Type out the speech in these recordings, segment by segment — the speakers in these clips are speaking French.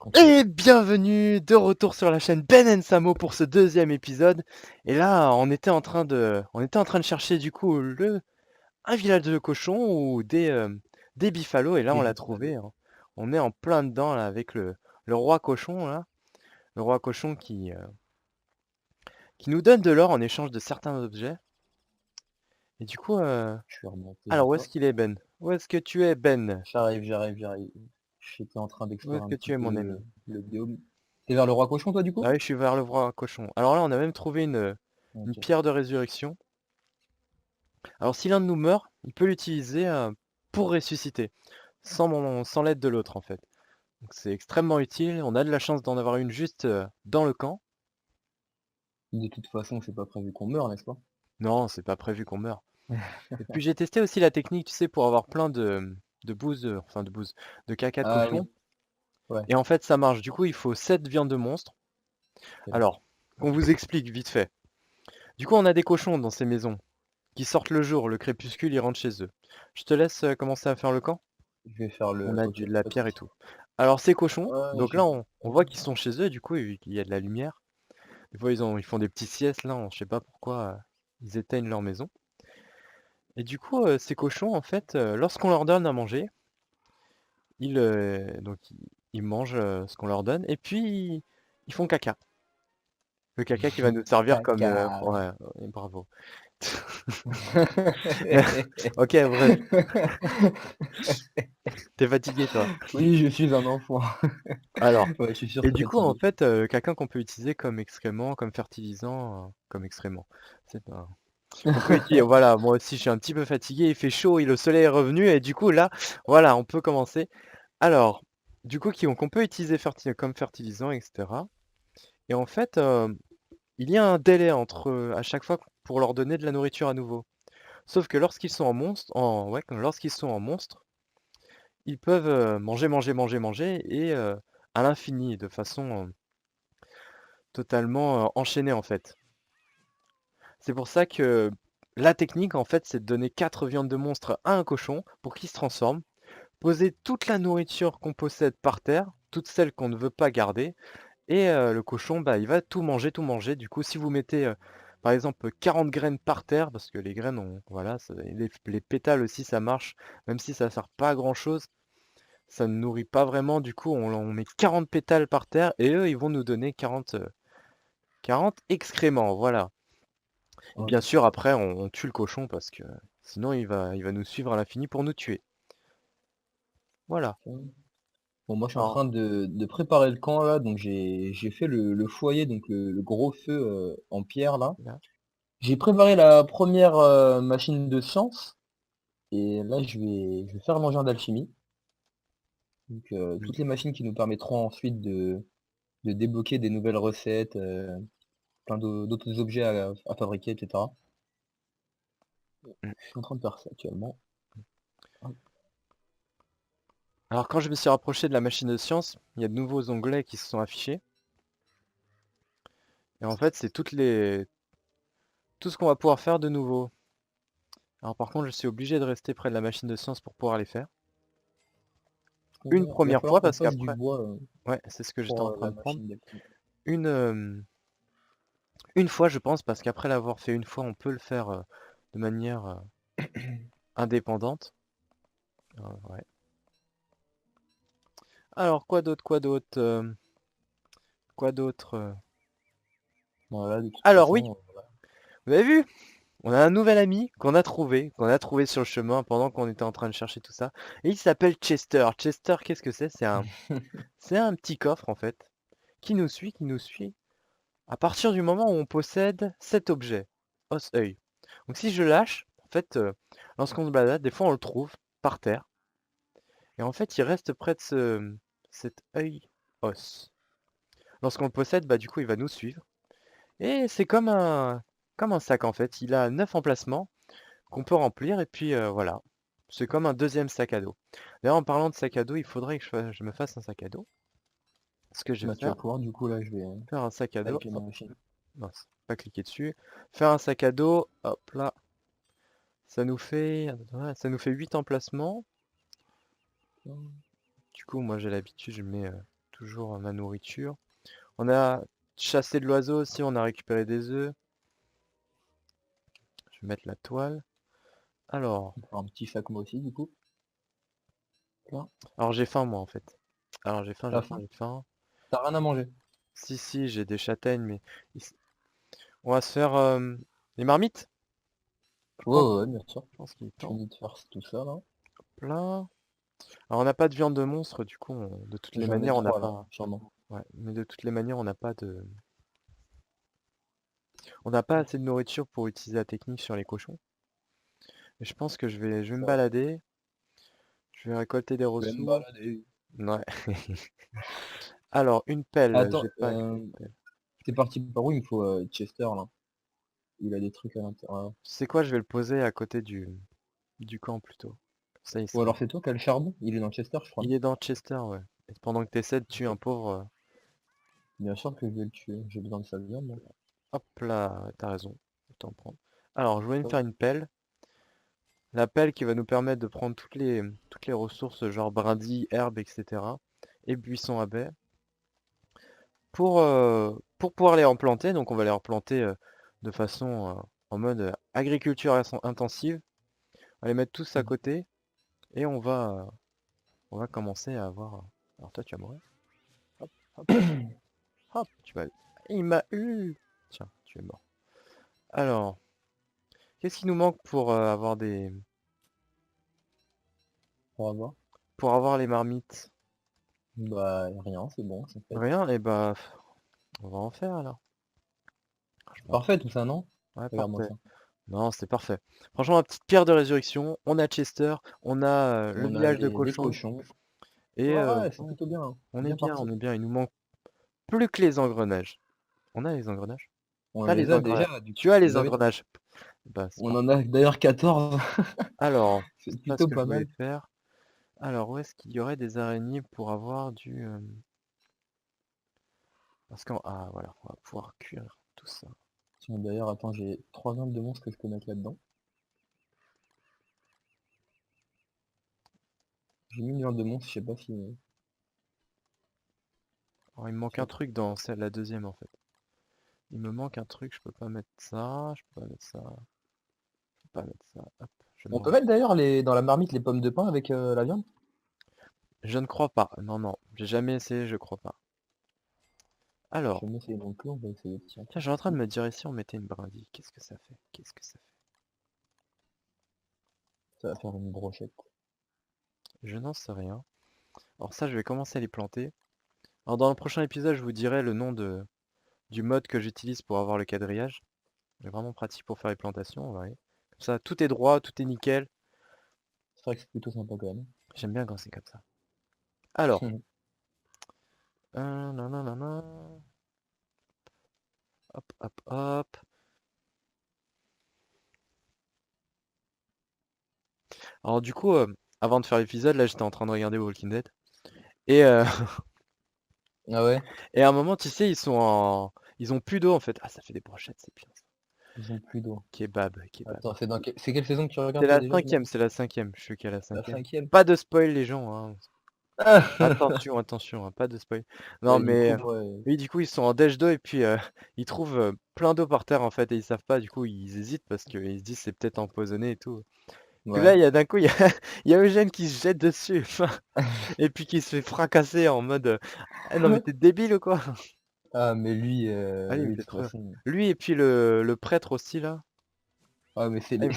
Continue. Et bienvenue de retour sur la chaîne Ben Samo pour ce deuxième épisode. Et là, on était en train de chercher du coup un village de cochons ou des biffalos. Et là, on l'a Début trouvé, hein. On est en plein dedans là avec le roi cochon là, le roi cochon qui nous donne de l'or en échange de certains objets. Et du coup, je vais remonter alors où est-ce là-bas. qu'il est Ben? Où est-ce que tu es Ben? J'arrive. J'étais en train Où est-ce d'explorer un que petit tu es peu mon ami? le biome. T'es vers le roi cochon, toi, du Ah coup? oui, je suis vers le roi cochon. Alors là, on a même trouvé une Ok. pierre de résurrection. Alors si l'un de nous meurt, il peut l'utiliser pour ressusciter, sans l'aide de l'autre en fait. Donc c'est extrêmement utile, on a de la chance d'en avoir une juste dans le camp. De toute façon, c'est pas prévu qu'on meure, n'est-ce pas? Non, c'est pas prévu qu'on meure. Et puis j'ai testé aussi la technique, tu sais, pour avoir plein de bouse, enfin de bouse, de caca de Ah oui, cochon. ouais. Et en fait ça marche, du coup il faut 7 viandes de monstre. Ok. Alors, qu'on vous explique vite fait. Du coup on a des cochons dans ces maisons, qui sortent le jour, le crépuscule, ils rentrent chez eux. Je te laisse commencer à faire le camp. Je vais faire On le... a Ok, de la pas de pierre et soucis. tout. Alors ces cochons, Ouais, donc là on voit qu'ils sont chez eux, du coup il y a de la lumière. Des fois ils font des petits siestes là, je sais pas pourquoi ils éteignent leur maison. Et du coup ces cochons en fait, lorsqu'on leur donne à manger, ils mangent ce qu'on leur donne et puis ils font caca. Le caca qui va nous servir comme Caca. ouais, ouais, bravo. Ok, bref, t'es fatigué toi. Oui, je suis un enfant. Alors, Ouais, je suis et surtout du coup en fatigué. fait quelqu'un qu'on peut utiliser comme excrément, comme fertilisant, comme excrément. C'est pas On peut utiliser, voilà, moi aussi je suis un petit peu fatigué, il fait chaud et le soleil est revenu et du coup là, voilà, on peut commencer. Alors, du coup, qu'on peut utiliser comme fertilisant, etc. Et en fait, il y a un délai entre à chaque fois pour leur donner de la nourriture à nouveau. Sauf que lorsqu'ils sont ouais, lorsqu'ils sont en monstre, ils peuvent manger et à l'infini, de façon totalement enchaînée en fait. C'est pour ça que la technique, en fait, c'est de donner 4 viandes de monstre à un cochon pour qu'il se transforme, poser toute la nourriture qu'on possède par terre, toutes celles qu'on ne veut pas garder, et le cochon, bah, il va tout manger, tout manger. Du coup, si vous mettez, par exemple, 40 graines par terre, parce que les graines, voilà, les pétales aussi, ça marche, même si ça sert pas à grand-chose, ça ne nourrit pas vraiment. Du coup, on met 40 pétales par terre, et eux, ils vont nous donner 40 excréments, voilà. Et bien Ok. sûr, après, on tue le cochon parce que sinon il va nous suivre à l'infini pour nous tuer. Voilà. Bon, moi, je suis en Alors, train de préparer le camp, là, donc j'ai fait le foyer, donc le gros feu en pierre, là. là, J'ai préparé la première machine de science, et là, je vais faire manger d'alchimie. Donc, oui. toutes les machines qui nous permettront ensuite de débloquer des nouvelles recettes, plein d'autres objets à fabriquer, etc. Mm. Je suis en train de faire ça actuellement. Hop. Alors, quand je me suis rapproché de la machine de science, il y a de nouveaux onglets qui se sont affichés. Et en fait, c'est tout ce qu'on va pouvoir faire de nouveau. Alors, par contre, je suis obligé de rester près de la machine de science pour pouvoir les faire. Une Il va première falloir fois, qu'on parce fasse du qu'après, bois ouais, c'est ce que j'étais pour en train la de prendre. machine d'alchimie. Une, euh, une fois, je pense, parce qu'après l'avoir fait une fois, on peut le faire de manière indépendante. Ouais. Alors, quoi d'autre, quoi d'autre Voilà, de toute Alors oui, façon, vous avez vu? On a un nouvel ami qu'on a trouvé sur le chemin pendant qu'on était en train de chercher tout ça. Et il s'appelle Chester. Chester, qu'est-ce que c'est? C'est un petit coffre en fait, qui nous suit à partir du moment où on possède cet objet, os œil. Donc si je lâche, en fait, lorsqu'on se balade, des fois on le trouve par terre. Et en fait, il reste près de cet œil os. Lorsqu'on le possède, bah du coup, il va nous suivre. Et c'est comme un sac en fait. Il a 9 emplacements qu'on peut remplir et puis voilà. C'est comme un deuxième sac à dos. D'ailleurs, en parlant de sac à dos, il faudrait que je me fasse un sac à dos. Ce que je vais bah, tu vas faire, pouvoir, du coup, là, je vais faire un sac à dos. avec ma Hop, machine. mince, pas cliquer dessus. Faire un sac à dos, hop là. Ça nous fait 8 emplacements. Du coup, moi j'ai l'habitude, je mets toujours ma nourriture. On a chassé de l'oiseau aussi, on a récupéré des œufs. Je vais mettre la toile. Alors, On va faire un petit sac moi aussi du coup. Là. alors j'ai faim moi en fait. Alors T'as faim? j'ai faim. T'as rien à manger? Si, j'ai des châtaignes, mais on va se faire les marmites. Je Ouais, pense, ouais, ouais, bien sûr. je pense qu'il est Je temps. finis de faire tout ça là. Là. Alors on n'a pas de viande de monstre, du coup, de toutes les J'en ai manières, on n'a 3 là, pas. sûrement. Ouais, mais de toutes les manières, on n'a pas assez de nourriture pour utiliser la technique sur les cochons. Et je pense que je vais me Ça va. balader. Je vais récolter des Je vais me ressources. balader. Ouais. Alors, une pelle, Attends, j'ai pas qu'une pelle. t'es parti par où? Il me faut Chester là. Il a des trucs à l'intérieur. Tu sais quoi, je vais le poser à côté du camp plutôt. Ça, il Ou sera. alors c'est toi qui as le charbon? Il est dans Chester, je crois. Il est dans Chester, ouais. Et pendant que tu essaies de tuer un pauvre. Bien sûr que je vais le tuer. J'ai besoin de sa viande, moi. Hop là, t'as raison. Autant prendre. Alors, je voulais me Hop. faire une pelle. La pelle qui va nous permettre de prendre toutes les ressources, genre brindilles, herbes, etc. Et buissons à baies. Pour pouvoir les replanter, donc on va les replanter de façon en mode agriculture intensive. On va les mettre tous à Mhm. côté et on va commencer à avoir. Alors toi tu vas mourir. Hop, hop, hop, tu vas. Il m'a eu. Tiens, tu es mort. Alors, qu'est-ce qui nous manque pour avoir des. On va voir. Pour avoir les marmites? Bah rien, c'est bon, c'est fait. Rien, et bah on va en faire alors. Franchement. Parfait tout ça, non? Ouais, Regarde-moi parfait. ça. Non, c'est parfait. Franchement, ma petite pierre de résurrection, on a Chester, on a le On a village de les cochons, cochons. et Ouais, c'est ouais, plutôt bien, hein. on est Bien bien, parti. on est bien. Il nous manque plus que les engrenages. On a les engrenages? On Pas les les a engrenages. déjà, du coup. Tu as les Vous avez... engrenages. Bah, c'est On parfait. en a d'ailleurs 14. Alors, C'est c'est pas ce plutôt que je pas voulais mal. faire. Alors, où est-ce qu'il y aurait des araignées pour avoir du... Parce qu'en... Ah, voilà, on va pouvoir cuire tout ça. Tiens, d'ailleurs, attends, j'ai 3 viandes de monstres que je peux mettre là-dedans. J'ai mis une viande de monstre, je sais pas si... Alors, il me manque un truc dans la deuxième, en fait. Il me manque un truc, je peux pas mettre ça, je peux pas mettre ça, je peux pas mettre ça. Hop, je On me peut mettre d'ailleurs dans la marmite les pommes de pain avec la viande? Je ne crois pas. Non, non, j'ai jamais essayé, je crois pas. Je Alors, vais essayer non plus, on va essayer. Tiens, tiens, j'ai en train de me dire ici, on mettait une brindille. Qu'est-ce que ça fait? Qu'est-ce que ça fait? ça va faire une brochette. Je n'en sais rien. Alors ça, je vais commencer à les planter. Alors dans le prochain épisode, je vous dirai le nom du mode que j'utilise pour avoir le quadrillage. C'est vraiment pratique pour faire les plantations, on va aller. Comme ça, tout est droit, tout est nickel. C'est vrai que c'est plutôt sympa quand même. J'aime bien quand c'est comme ça. Alors, nanana. Hop, hop, hop. Alors du coup, avant de faire l'épisode, là, j'étais en train de regarder Walking Dead. Et, Ah ouais? et à un moment, tu sais, ils ont plus d'eau en fait. Ah, ça fait des brochettes, c'est bien ça. Ils ont plus d'eau. Kebab, kebab. Attends, c'est quelle saison que tu C'est regardes toi la déjà? cinquième, c'est la cinquième. Je suis qu'à la La cinquième. 5e? Pas de spoil les gens, hein. Attention, attention, hein, pas de spoil. Non Ouais, du mais coup, moi, oui, du coup ils sont en déj d'eau et puis ils trouvent plein d'eau par terre en fait et ils savent pas. Du coup ils hésitent parce qu'ils se disent c'est peut-être empoisonné et tout. Puis là ouais. il y a d'un coup il y a Eugène qui se jette dessus et puis qui se fait fracasser en mode ah non mais t'es débile ou quoi? Ah, mais lui, Allez, il me lui, de fait toute trop rire. façon. Lui et puis le prêtre aussi là. Ah, mais c'est Ah, les...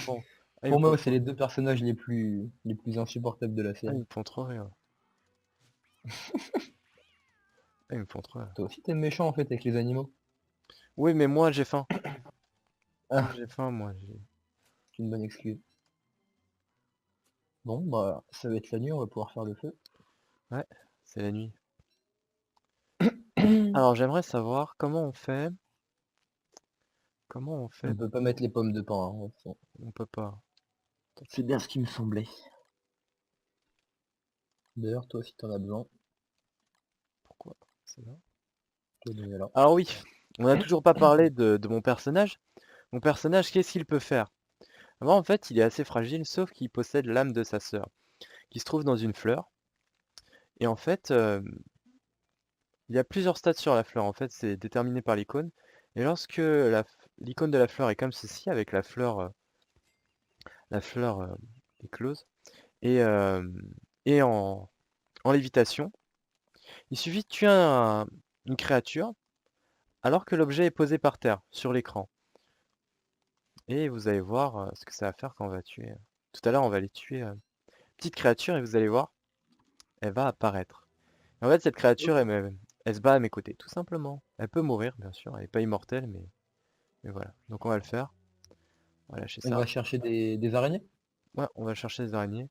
ils me Pour font moi, c'est trop les rire. deux personnages les plus insupportables de la Ah, ils série. me font trop rire. Ah, ils me font trop rire. Toi aussi, t'es méchant en fait avec les animaux. Oui mais moi j'ai faim. Moi Ah, j'ai faim, moi j'ai. c'est une bonne excuse. Bon, bah, ça va être la nuit, on va pouvoir faire le feu. Ouais, c'est la nuit. Alors j'aimerais savoir comment on On fait, peut pas mettre les pommes de pain, hein, de toute façon. on peut pas. C'est bien ce qui me semblait. D'ailleurs, toi aussi, t'en as besoin. Pourquoi? C'est là. Toi, donner là. Alors oui, on n'a toujours pas parlé de mon personnage. Mon personnage, qu'est-ce qu'il peut faire? Moi en fait, il est assez fragile, sauf qu'il possède l'âme de sa sœur, qui se trouve dans une fleur. Et en fait, Il y a plusieurs stades sur la fleur, en fait, c'est déterminé par l'icône. Et lorsque l'icône de la fleur est comme ceci, avec la fleur éclose, et, euh, et en lévitation, il suffit de tuer une créature alors que l'objet est posé par terre, sur l'écran. Et vous allez voir ce que ça va faire quand on va tuer. Tout à l'heure, on va aller tuer une petite créature et vous allez voir, elle va apparaître. En fait, cette créature, elle se bat à mes côtés, tout simplement. Elle peut mourir, bien sûr, elle n'est pas immortelle, mais voilà. Donc on va le faire. On va lâcher On ça. va chercher des araignées? Ouais, on va chercher les araignées.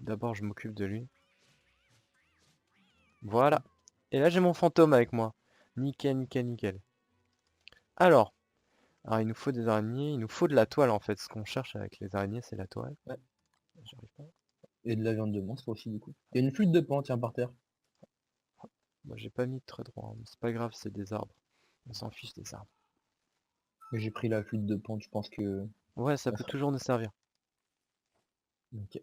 D'abord, je m'occupe de lui. Voilà. Et là, j'ai mon fantôme avec moi. Nickel, nickel, nickel. Alors, il nous faut des araignées, il nous faut de la toile en fait. Ce qu'on cherche avec les araignées, c'est la toile. Ouais. J'arrive pas. Et de la viande de monstre aussi, du coup. Il y a une flûte de pan, tiens, par terre. Moi, j'ai pas mis de très droit, mais c'est pas grave, c'est des arbres. On s'en fiche des arbres. J'ai pris la flûte de pan, tu penses que Ouais, ça ça peut sera... toujours nous servir. Ok.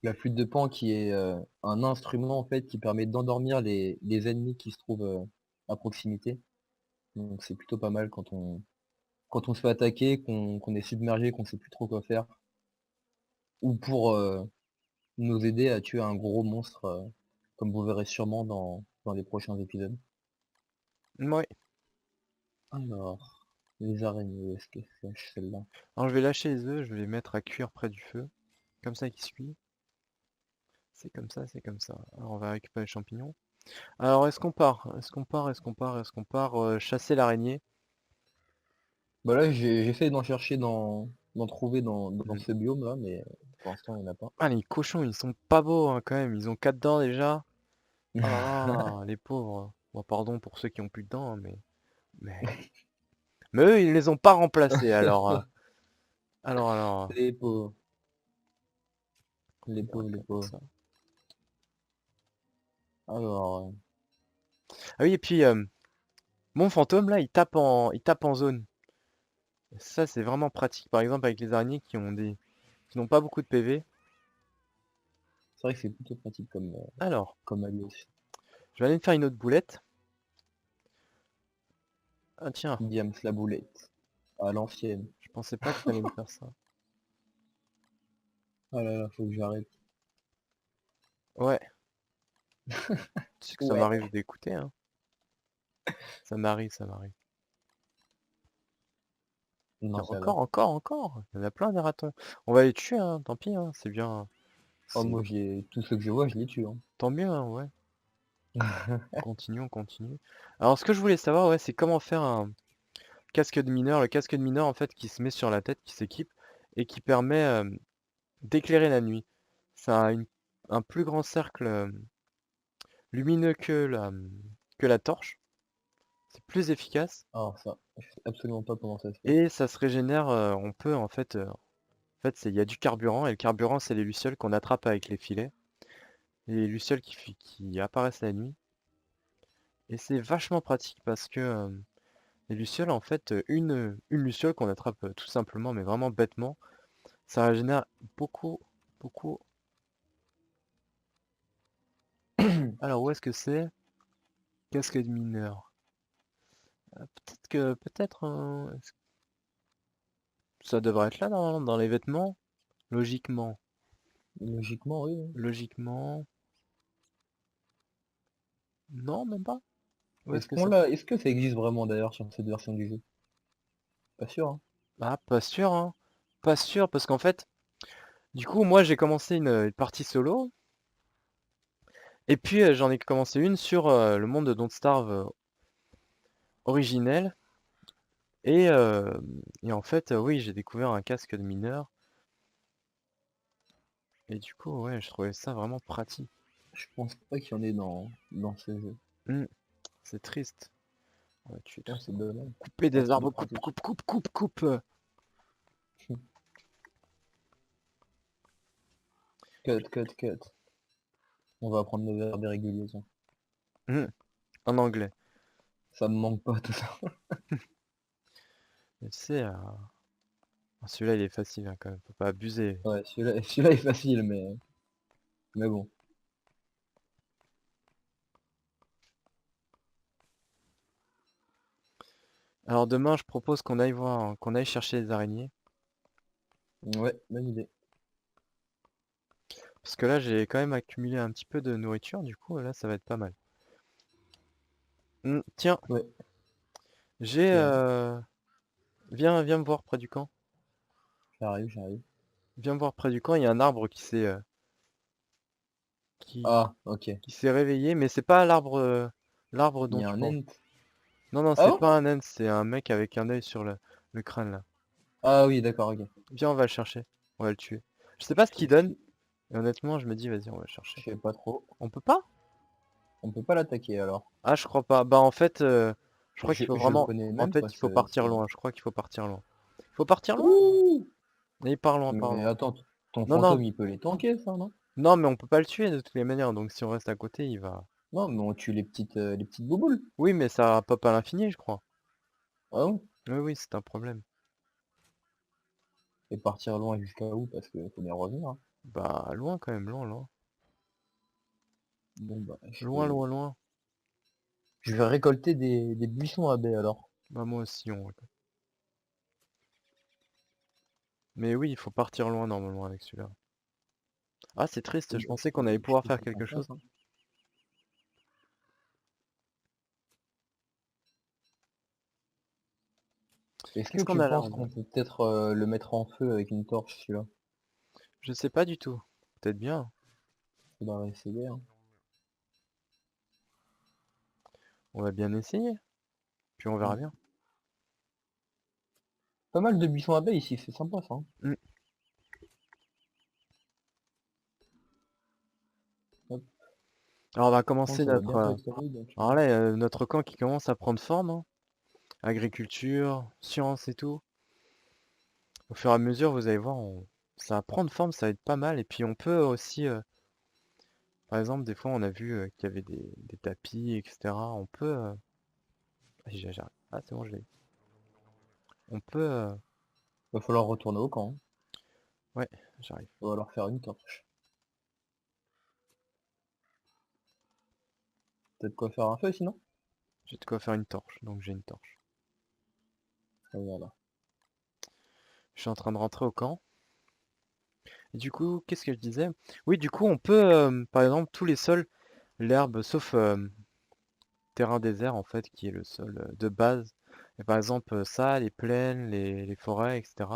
La flûte de pan qui est un instrument en fait qui permet d'endormir les ennemis qui se trouvent à proximité. Donc c'est plutôt pas mal quand on se fait attaquer, qu'on est submergé, qu'on sait plus trop quoi faire. Ou pour nous aider à tuer un gros monstre, comme vous verrez sûrement dans les prochains épisodes. Ouais. Alors, les araignées, où est-ce qu'elles sèchent celle-là? Alors, je vais lâcher les œufs, je vais les mettre à cuire près du feu. Comme ça, qui suit. C'est comme ça, c'est comme ça. Alors, on va récupérer les champignons. Alors, est-ce qu'on part? Est-ce qu'on part? Est-ce qu'on part? Est-ce qu'on part chasser l'araignée? Bah là, j'essaie d'en chercher d'en trouver dans Hmm. ce biome là, mais pour l'instant il n'y en a pas. Ah, les cochons, ils sont pas beaux hein, quand même. Ils ont 4 dents déjà. Oh là là, les pauvres. Bon, pardon pour ceux qui ont plus de dents, hein, mais, mais eux, ils les ont pas remplacés. Alors, Les pauvres, les on va pauvres, les pas faire pauvres. ça. Alors, Ah oui, et puis, mon fantôme, là, il tape en zone. Ça, c'est vraiment pratique. Par exemple, avec les araignées qui n'ont pas beaucoup de PV. c'est vrai que c'est plutôt pratique Alors, comme allié aussi. je vais aller me faire une autre boulette. Ah tiens, Diams la boulette, à l'ancienne. je pensais pas qu'il fallait me faire ça. Ah là là, faut que j'arrête. Ouais, tu sais que ça Ouais. m'arrive d'écouter, hein. Ça m'arrive, ça m'arrive. Non, Tiens, ça va. encore. Il y en a plein des ratons. On va les tuer, hein, tant pis, hein, c'est bien. Oh, C'est moi, tous ceux que je vois, je les tue, hein. tant mieux, hein, ouais. On continue. Alors, ce que je voulais savoir, ouais, c'est comment faire un casque de mineur. Le casque de mineur, en fait, qui se met sur la tête, qui s'équipe, et qui permet d'éclairer la nuit. Ça a un plus grand cercle lumineux que la torche. C'est plus efficace. Alors ça, je sais absolument pas comment ça se fait. Et ça se régénère, on peut en fait, il y a du carburant, et le carburant, c'est les lucioles qu'on attrape avec les filets. Les lucioles qui apparaissent la nuit. Et c'est vachement pratique parce que les lucioles, en fait, une luciole qu'on attrape tout simplement, mais vraiment bêtement, ça régénère beaucoup, beaucoup. Alors, où est-ce que c'est? Casque de mineur. Peut-être, ça devrait être là, normalement, dans les vêtements. Logiquement. Logiquement, oui, oui. Logiquement. Non, même pas. Où est-ce Est-ce que qu'on ça... l'a, est-ce que ça existe vraiment d'ailleurs sur cette version du jeu? Pas sûr, hein. Ah, pas sûr, hein. Pas sûr, parce qu'en fait, du coup, moi, j'ai commencé une partie solo. Et puis, j'en ai commencé une sur le monde de Don't Starve originel. Et, euh, et en fait, oui, j'ai découvert un casque de mineur. Et du coup, ouais, je trouvais ça vraiment pratique. Je pense pas qu'il y en ait dans ce jeu. Hmm, c'est triste. On va tuer tout Ouais, ça. c'est dommage. Couper Ah, des c'est arbres, bien pratique. coupe. Cut, cut, cut. On va apprendre le verbe irrégulier, tiens. Hmm, en anglais. Ça me manque pas tout ça. Mais tu sais, celui-là, il est facile hein, quand même. Faut pas abuser. Ouais, celui-là est facile, mais bon. Alors demain, je propose qu'on aille voir, qu'on aille chercher les araignées. Ouais, bonne idée. Parce que là, j'ai quand même accumulé un petit peu de nourriture, du coup, là, ça va être pas mal. Tiens, Ouais, j'ai... tiens, viens me voir près du camp. j'arrive, j'arrive. Viens me voir près du camp, il y a un arbre qui, Ah, ok. qui s'est réveillé, mais c'est pas l'arbre Il dont y a tu un penses. ent. Non, non, Ah c'est bon? pas un âne, c'est un mec avec un œil sur le crâne, là. Ah oui, d'accord, ok. Viens, on va le chercher. On va le tuer. Je sais pas ce qu'il Ok, donne, et honnêtement, je me dis, vas-y, on va le chercher. je sais pas trop. On peut pas? On peut pas l'attaquer alors. Ah, je crois pas. Bah, en fait, je crois qu'il faut Je le vraiment... connais En même pas fait, il faut partir celui-là. loin. Je crois qu'il faut partir loin. Il faut partir loin? Ouh! Mais par loin, par Mais loin. attends, ton Non, non. fantôme il peut les tanker ça, non? Non, mais on peut pas le tuer de toutes les manières, donc si on reste à côté, il va... Non, mais on tue les petites bouboules. Oui, mais ça pop à l'infini, je crois. Ah bon? Oui, oui, c'est un problème. Et partir loin jusqu'à où? Parce que faut bien revenir, hein. Bah, loin quand même, loin, loin. Bon bah, Loin, loin, loin. je vais récolter des buissons à baie alors. Bah, moi aussi, on... Mais oui, il faut partir loin normalement avec celui-là. Ah, c'est triste, Bon, je bah, pensais qu'on allait je pouvoir te faire fais quelque chose. confiance, hein. Est-ce que Qu'est-ce qu'on tu a là? penses qu'on peut peut-être le mettre en feu avec une torche celui-là? Je sais pas du tout. Peut-être bien. Faudra essayer, hein. On va bien essayer. Puis on verra Mm. bien. Pas mal de buissons à baie ici, c'est sympa ça, hein. Hmm. Hop, Alors on va par contre commencer ça va notre... bientôt être la nuit donc. Alors là, notre camp qui commence à prendre forme, hein. Agriculture, sciences et tout. Au fur et à mesure, vous allez voir, ça va prendre forme, ça va être pas mal. Et puis on peut aussi... Par exemple, des fois, on a vu qu'il y avait des tapis, etc. On peut... Ah, j'arrive. Ah, c'est bon, je l'ai eu. On peut... Va falloir retourner au camp, hein. Ouais, j'arrive. On va leur faire une torche. Peut-être quoi faire un feu sinon? J'ai de quoi faire une torche, donc j'ai une torche. Ah, voilà. Je suis en train de rentrer au camp. Et du coup, qu'est-ce que je disais? Oui, du coup, on peut, par exemple, tous les sols, l'herbe, sauf terrain désert, en fait, qui est le sol de base. Et par exemple, ça, les plaines, les forêts, etc.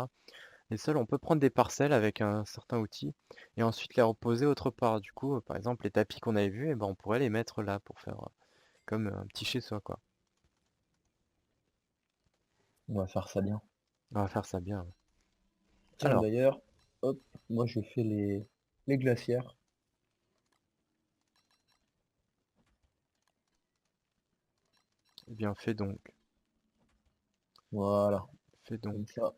Les sols, on peut prendre des parcelles avec un certain outil et ensuite les reposer autre part. Du coup, par exemple, les tapis qu'on avait vus, eh ben, on pourrait les mettre là pour faire comme un petit chez-soi, quoi. On va faire ça bien. On va faire ça bien. Ouais. Tiens Alors, d'ailleurs, hop, moi je fais les glacières. eh bien, fais donc. Voilà. Fais donc. Comme ça,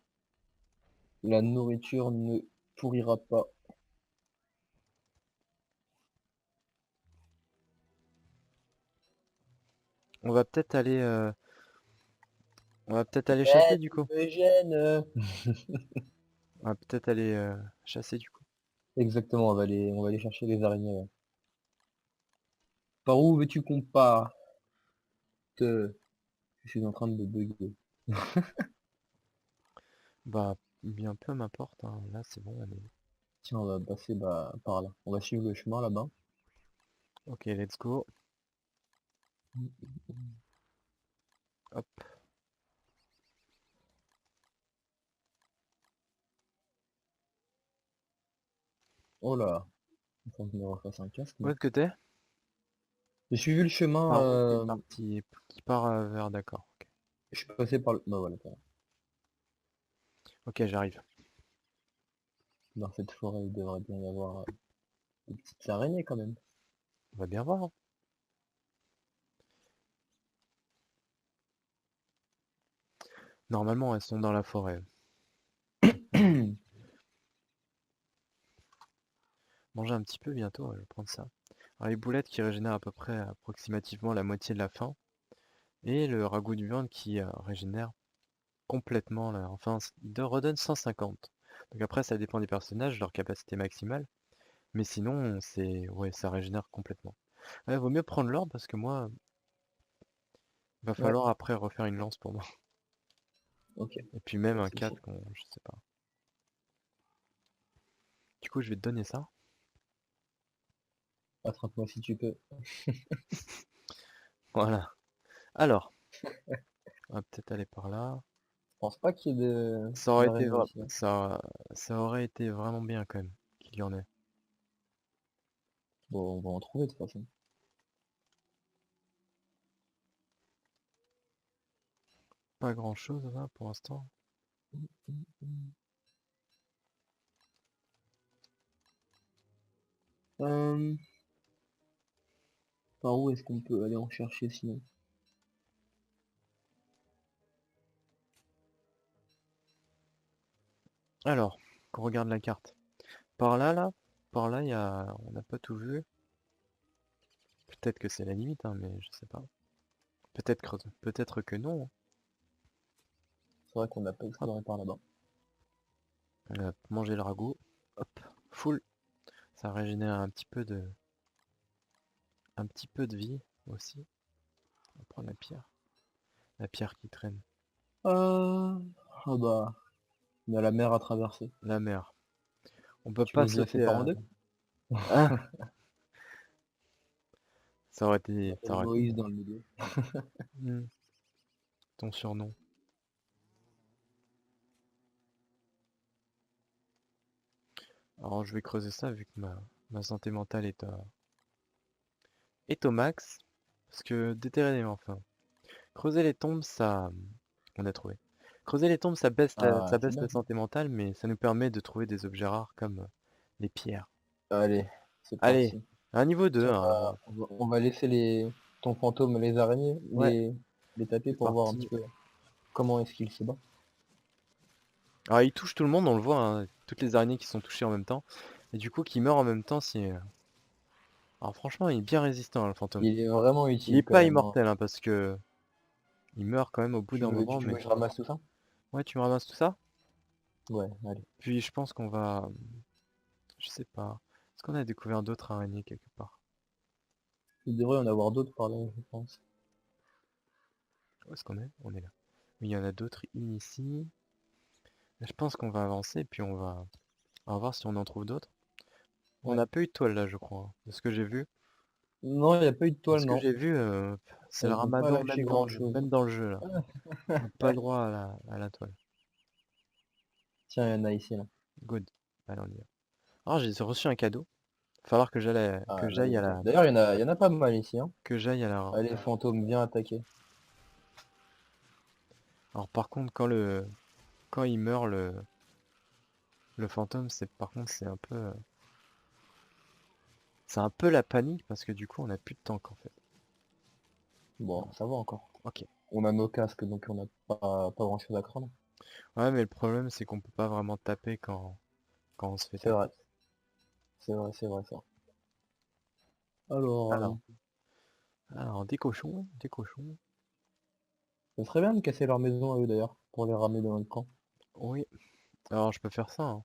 la nourriture ne pourrira pas. On va peut-être aller, on va peut-être aller chasser, du Tu coup. me gênes. On va peut-être aller chasser, du coup. Exactement, on va aller chercher les araignées, ouais. Par où veux-tu qu'on parte? Je suis en train de bugger. Bah, bien peu m'importe, hein. Là, c'est bon, allez. Tiens, on va passer bah, par là. On va suivre le chemin là-bas. Ok, let's go. Hop. Oh là, il faut que je me refasse un casque, Où moi. est-ce que t'es? J'ai suivi le chemin, Par où t'es parti? Qui part vers... D'accord. Ok, je suis passé par le... Bah voilà, voilà. ok, j'arrive. Dans cette forêt, il devrait bien y avoir des petites araignées quand même. On va bien voir, hein. Normalement, elles sont dans la forêt. Manger un petit peu bientôt, je vais prendre ça. Alors, les boulettes qui régénèrent à peu près approximativement la moitié de la faim. Et le ragoût de viande qui régénère complètement là. Enfin, il redonne 150. Donc après, ça dépend des personnages, leur capacité maximale. Mais sinon, c'est... Ouais, ça régénère complètement. Ouais, vaut mieux prendre l'or parce que moi, va Ouais, falloir après refaire une lance pour moi. Ok, Et puis même un c'est 4, chaud. je sais pas. Du coup, je vais te donner ça. Attrape-moi si tu peux. Voilà. Alors, on va peut-être aller par là. Je pense pas qu'il y ait Ça aurait été d'araignées ici, hein. ça aurait été vraiment bien quand même qu'il y en ait. Bon, on va en trouver de toute façon. Pas grand chose là pour l'instant. Euh, Par où est-ce qu'on peut aller en chercher sinon? Alors, qu'on regarde la carte. Par là, par là, on n'a pas tout vu. Peut-être que c'est la limite, hein, mais je sais pas. Peut-être que non, hein. C'est vrai qu'on n'a pas Hop, exploré par là-bas. on va manger le ragoût. Hop, full. Ça régénère un petit peu de vie aussi. On va prendre la pierre. La pierre qui traîne. Ah bah, il y a la mer à traverser. La mer. On peut Tu veux pas que je la sauter sépare en à... deux? Ah, On ça appelle aurait été Moïse dans le milieu. Hmm, ton surnom. Alors je vais creuser ça vu que ma santé mentale est au max. Parce que déterrer enfin. Creuser les tombes, ça. On a trouvé. Creuser les tombes, Ah, ça c'est baisse bien la ça. santé mentale, mais ça nous permet de trouver des objets rares comme les pierres. Allez, c'est Allez, parti. un niveau 2, Tiens, hein. on va laisser ton fantôme, les araignées, Ouais, les taper c'est pour voir un petit parti. peu comment est-ce qu'il se bat. Alors il touche tout le monde, on le voit, hein, toutes les araignées qui sont touchées en même temps. Et du coup, qui meurt en même temps, si... Alors franchement, il est bien résistant, hein, le fantôme. Il est vraiment Il est utile quand pas même, hein. immortel, hein, parce que il meurt quand même au bout d'un moment, Tu veux mais... que je ramasse tout ça? Ouais, tu me ramasses tout ça? Ouais, allez. Puis je pense qu'on va... Je sais pas. Est-ce qu'on a découvert d'autres araignées quelque part? Il devrait y en avoir d'autres par là, je pense. Où est-ce qu'on est? On est là. Oui, il y en a d'autres ici. Je pense qu'on va avancer, puis on va voir si on en trouve d'autres. On Ouais. n'a pas eu de toile là, je crois, hein, de ce que j'ai vu. Non, il n'y a pas eu de De toile, ce que non. j'ai vu, c'est le Elles n'ont pas ramadan lâché grand-chose. même dans le jeu là. On n'a pas le droit à la toile. Tiens, il y en a ici, là. Good. Allez, on y va. Alors j'ai reçu un cadeau. Falloir Ah, magnifique. D'ailleurs, il y en a pas mal ici, hein. que j'aille à la. Allez, fantôme, viens attaquer. Alors par contre, quand il meurt le fantôme, par contre c'est un peu la panique parce que du coup on a plus de tank en fait. Bon, ça va encore. Ok. On a nos casques, donc on n'a pas grand-chose à craindre. Ouais, mais le problème c'est qu'on peut pas vraiment taper quand on se fait C'est vrai, taper. c'est vrai, ça. Alors, Alors, alors des cochons, des cochons. ce serait bien de casser leur maison à eux, d'ailleurs, pour les ramener dans notre camp. Oui. Alors je peux faire ça, hein.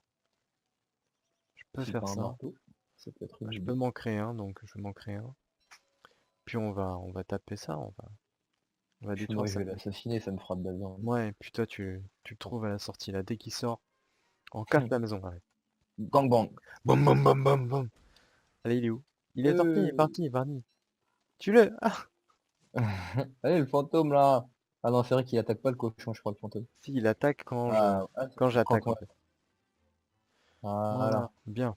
Je peux Si t'as faire un ça. marteau, ça peut être une Je peux idée. m'en créer un, donc je m'en crée un. Puis on va taper ça, on va Puis détruire moi, je ça. vais l'assassiner, ça me fera de la viande. Ouais, et puis toi tu le trouves à la sortie là, dès qu'il sort, on casse la maison, ouais. Gang bang! Boum boum boum boum boum. Allez, il est où? Il est parti, il est Euh... parti, il est parti. Tue-le! Ah! Allez, le fantôme, là! Ah non, c'est vrai qu'il attaque pas le cochon, je crois, le fantôme. Si, il attaque C'est quand quand j'attaque en on... fait. Voilà. Voilà, bien.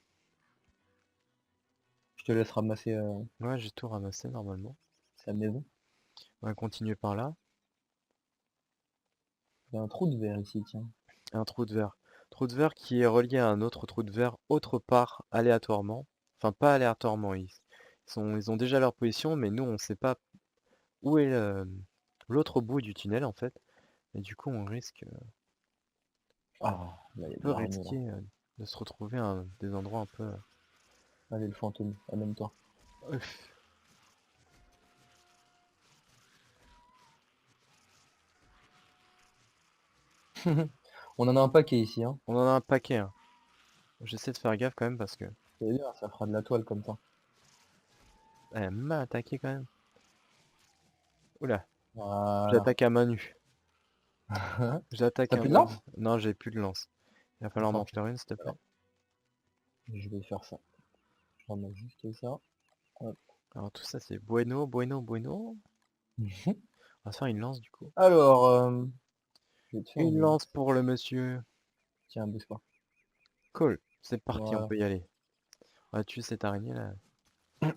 Je te laisse ramasser Ouais, j'ai tout ramassé normalement. sa maison. On va continuer par là. Il y a un trou de verre ici, tiens. Un trou de verre. Trou de verre qui est relié à un autre trou de verre autre part aléatoirement. Enfin, pas aléatoirement, ils ont déjà leur position, mais nous on sait pas où est l'autre bout du tunnel en fait. Et du coup Ah, là, il y on a peut des araignées, là. risquer de se retrouver à des endroits un peu... Allez, le fantôme, amène-toi. Ouf. On en a un paquet ici, hein. On en a un paquet, hein. J'essaie de faire gaffe quand même parce que... C'est bien, ça fera de la toile comme ça. Elle m'a attaqué quand même. Oula, Voilà. j'attaque à main nue. J'attaque T'as un plus de mob. lance? Non, j'ai plus de lance. Il va falloir m'en Tant pis. faire une, s'il te plaît. Alors, je vais faire ça. Je remets juste ça. Hop. Alors tout ça, c'est bueno, bueno, bueno. On va se faire une lance, du coup. Alors, je vais te faire Une une... lance pour le monsieur. Tiens, bouge pas. Cool. C'est parti, on Voilà. peut y aller. On va tuer cette araignée, là.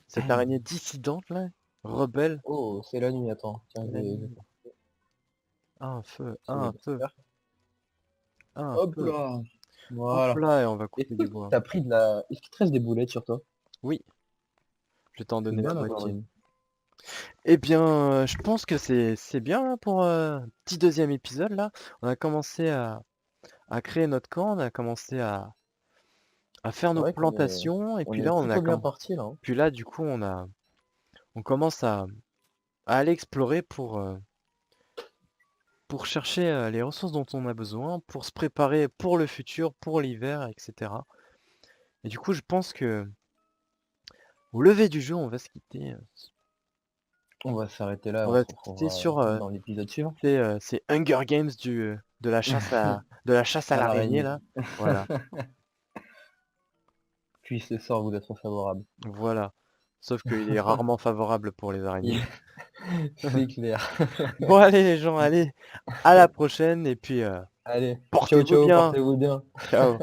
Cette araignée dissidente, là. Rebelle. Oh, c'est la nuit, attends. Tiens, La nuit. Un feu, je vais un feu, faire. un Hop feu. là. Hop Voilà. là, et on va Est-ce couper que du bois. t'as pris de la... Est-ce qu'il te reste des boulettes sur toi? Oui, je vais t'en C'est donner la bien d'avoir moitié. une... Eh bien, je pense que c'est bien là pour petit deuxième épisode là. On a commencé à créer notre camp, on a commencé à faire C'est nos vrai qu'on est... plantations, et On puis est là plutôt bien parti, là, hein. puis là du coup on commence à aller explorer pour chercher les ressources dont on a besoin, pour se préparer pour le futur, pour l'hiver, etc. Et du coup, je pense que au lever du jour, on va se quitter. On va s'arrêter là et On on va se se quitter retrouvera sur dans l'épisode suivant. ces Hunger Games de la chasse à À l'araignée l'araignée. là. Voilà, Puis ce sort vous être favorable. voilà. Sauf qu'il est rarement favorable pour les araignées. Il- C'est clair. Bon allez les gens, allez, à la prochaine et puis Allez, ciao portez-vous ciao, bien. portez-vous bien. Ciao.